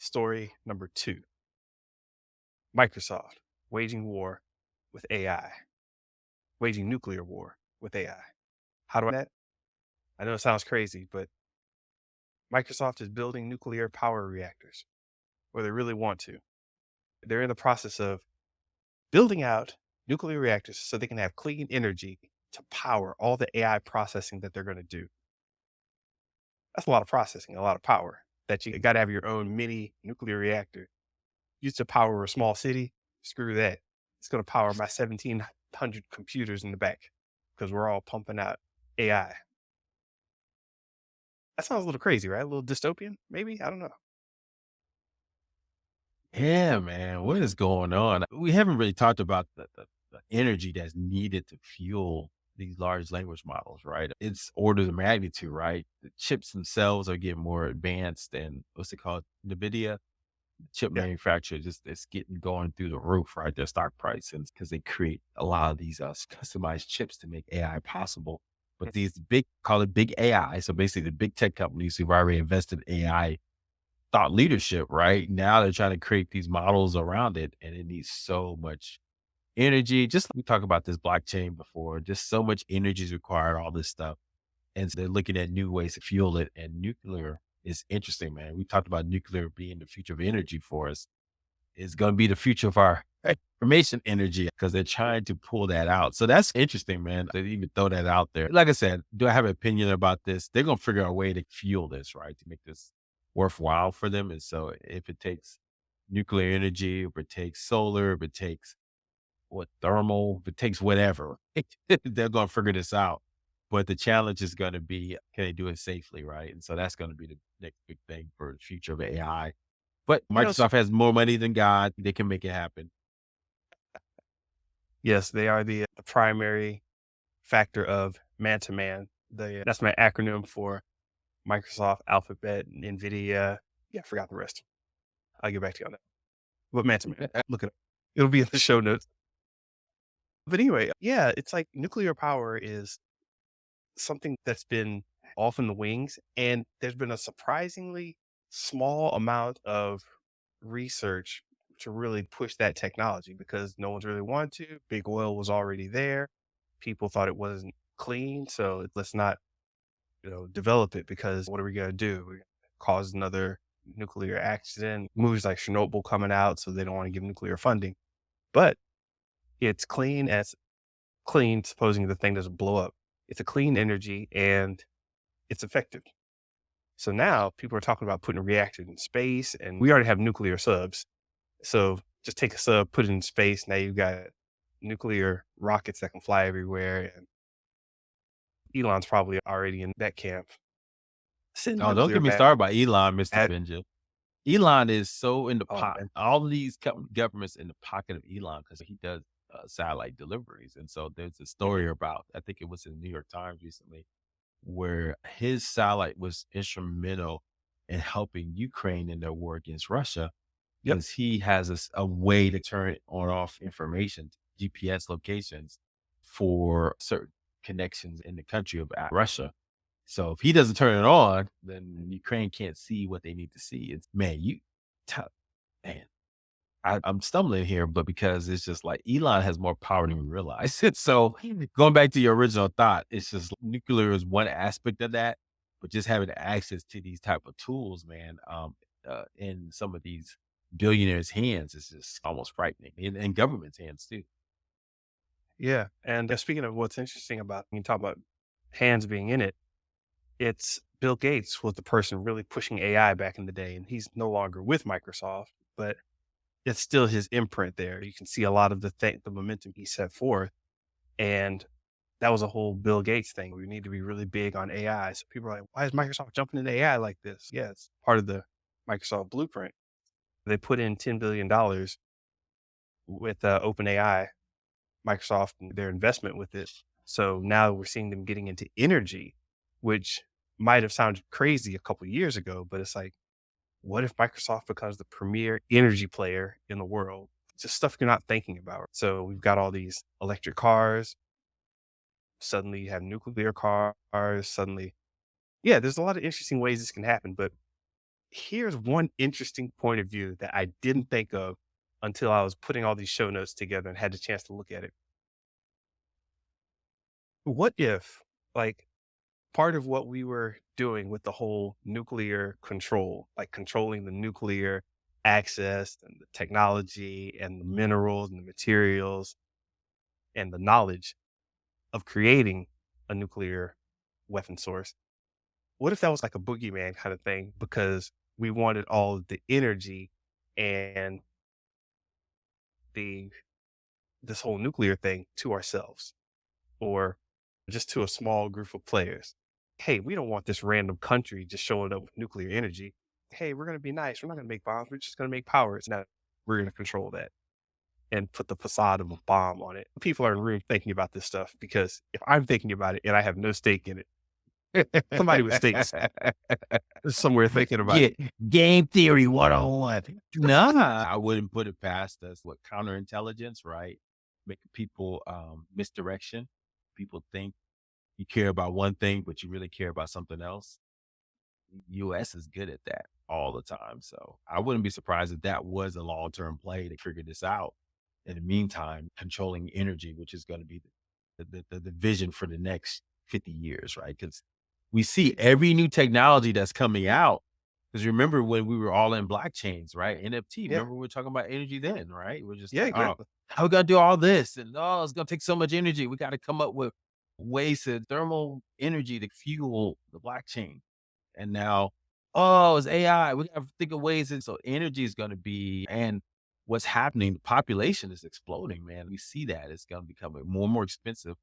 Story number two: Microsoft waging war with AI, waging nuclear war with AI. How do I that? I know it sounds crazy, but Microsoft is building nuclear power reactors, or they really want to. They're in the process of building out nuclear reactors so they can have clean energy to power all the AI processing that they're going to do. That's a lot of processing, a lot of power that you got to have your own mini nuclear reactor used to power a small city. Screw that. It's going to power my 1,700 computers in the back because we're all pumping out AI. That sounds a little crazy, right? A little dystopian, maybe? I don't know. Yeah, man. What is going on? We haven't really talked about the energy that's needed to fuel these large language models, right? It's orders of magnitude, right? The chips themselves are getting more advanced and what's it called? NVIDIA chip Yeah. manufacturer just it's getting going through the roof, right? Their stock price and because they create a lot of these customized chips to make AI possible. But these big call it big AI. So basically the big tech companies who've already invested in AI thought leadership, right? Now they're trying to create these models around it, and it needs so much energy. Just like we talked about this blockchain before, just so much energy is required, all this stuff. And so they're looking at new ways to fuel it. And nuclear is interesting, man. We talked about nuclear being the future of energy for us. It's going to be the future of our information energy because they're trying to pull that out. So that's interesting, man. They even throw that out there. Like I said, do I have an opinion about this? They're going to figure out a way to fuel this, right? To make this worthwhile for them. And so if it takes nuclear energy, if it takes solar, if it takes thermal, if it takes whatever, they're going to figure this out. But the challenge is going to be, can they do it safely, right? And so that's going to be the next big thing for the future of AI. But You know, Microsoft has more money than God. They can make it happen. yes, they are the primary factor of man to man. That's my acronym for Microsoft, Alphabet, NVIDIA. Yeah, I forgot the rest. I'll get back to you on that. But man to man, look it up. It'll be in the show notes. But anyway, yeah, it's like nuclear power is something that's been off in the wings, and there's been a surprisingly small amount of research to really push that technology because no one's really wanted to. Big oil was already there. People thought it wasn't clean, so let's not, develop it because what are we gonna do? We're gonna cause another nuclear accident. Movies like Chernobyl coming out, so they don't want to give nuclear funding. But it's clean as clean, supposing the thing doesn't blow up. It's a clean energy and it's effective. So now people are talking about putting a reactor in space, and we already have nuclear subs. So just take a sub, put it in space. Now you've got nuclear rockets that can fly everywhere. And Elon's probably already in that camp. Send Oh, don't nuclear get me back. started by Elon, Mr. At, Benja. Elon is so in the oh pot. man, All these governments in the pocket of Elon because he does satellite deliveries. And so there's a mhm, story about, I think it was in the New York Times recently, where his satellite was instrumental in helping Ukraine in their war against Russia yep, because he has a way to turn on off information, GPS locations for certain connections in the country of Russia. So if he doesn't turn it on, then Ukraine can't see what they need to see. It's man, t- man, I'm stumbling here, but because it's just like Elon has more power than we realize. So going back to your original thought, it's just nuclear is one aspect of that, but just having access to these type of tools, man, in some of these billionaires' hands is just almost frightening, in government's hands too. yeah. And speaking of what's interesting about you talk about hands being in it, it's Bill Gates was the person really pushing AI back in the day, and he's no longer with Microsoft, but it's still his imprint there. You can see a lot of the momentum he set forth, and that was a whole Bill Gates thing. We need to be really big on AI. So people are like, "Why is Microsoft jumping into AI like this?" Yeah, it's part of the Microsoft blueprint. They put in $10 billion with OpenAI, Microsoft, and their investment with it. So now we're seeing them getting into energy, which might have sounded crazy a couple years ago, but it's like, what if Microsoft becomes the premier energy player in the world? It's just stuff you're not thinking about. So we've got all these electric cars. Suddenly you have nuclear cars. Suddenly, yeah, there's a lot of interesting ways this can happen. But Here's one interesting point of view that I didn't think of until I was putting all these show notes together and had the chance to look at it. What if, like, part of what we were doing with the whole nuclear control, like controlling the nuclear access and the technology and the minerals and the materials and the knowledge of creating a nuclear weapon source? What if that was like a boogeyman kind of thing because we wanted all of the energy and the this whole nuclear thing to ourselves or just to a small group of players? Hey, we don't want this random country just showing up with nuclear energy. Hey, we're going to be nice. We're not going to make bombs. We're just going to make powers. Now we're going to control that and put the facade of a bomb on it. People are in the room thinking about this stuff because if I'm thinking about it and I have no stake in it, somebody with stakes is somewhere thinking about it. Yeah, game theory 101. Nah, I wouldn't put it past us. What counterintelligence, right? Making people misdirection. People think you care about one thing, but you really care about something else. US is good at that all the time. So I wouldn't be surprised if that was a long term play to figure this out. In the meantime, controlling energy, which is going to be the vision for the next 50 years, right? Because we see every new technology that's coming out. Because remember when we were all in blockchains, right? NFT. Yeah. Remember we were talking about energy then, right? We're just Yeah, like, oh, exactly. how we gonna do all this? And oh, it's gonna take so much energy. We got to come up with ways to thermal energy to fuel the blockchain. And now, oh, it's AI. We got to think of ways. And so energy is going to be, and what's happening, the population is exploding, man. We see that it's going to become more and more expensive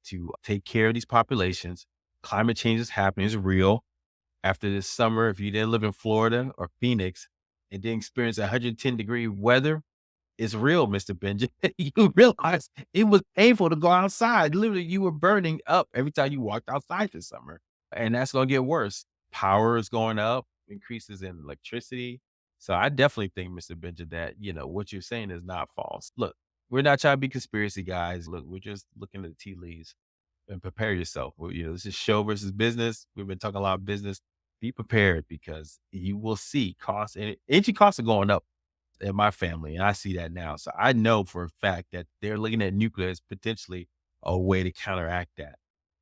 to take care of these populations. Climate change is happening, it's real. After this summer, if you didn't live in Florida or Phoenix and didn't experience 110-degree weather, it's real, Mr. Benja. You realize it was painful to go outside. Literally, you were burning up every time you walked outside this summer. And that's gonna get worse. Power is going up, increases in electricity. So I definitely think, Mr. Benja, that what you're saying is not false. Look, we're not trying to be conspiracy guys. Look, we're just looking at the tea leaves and prepare yourself. This is show versus business. We've been talking a lot of business. Be prepared because you will see costs and energy costs are going up in my family, and I see that now. So I know for a fact that they're looking at nuclear as potentially a way to counteract that.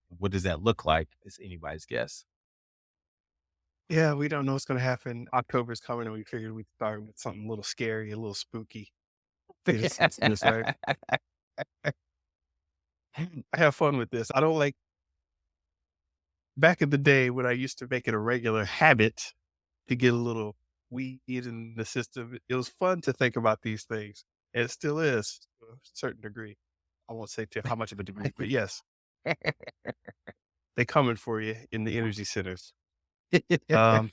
What does that look like? It's anybody's guess. Yeah, we don't know what's going to happen. October's coming, and we figured we'd start with something a little scary, a little spooky. Get us started. I have fun with this. I don't like back in the day when I used to make it a regular habit to get a little weed in the system. It was fun to think about these things. And it still is to a certain degree. I won't say to how much of a degree, but yes, they coming for you in the energy centers. Um,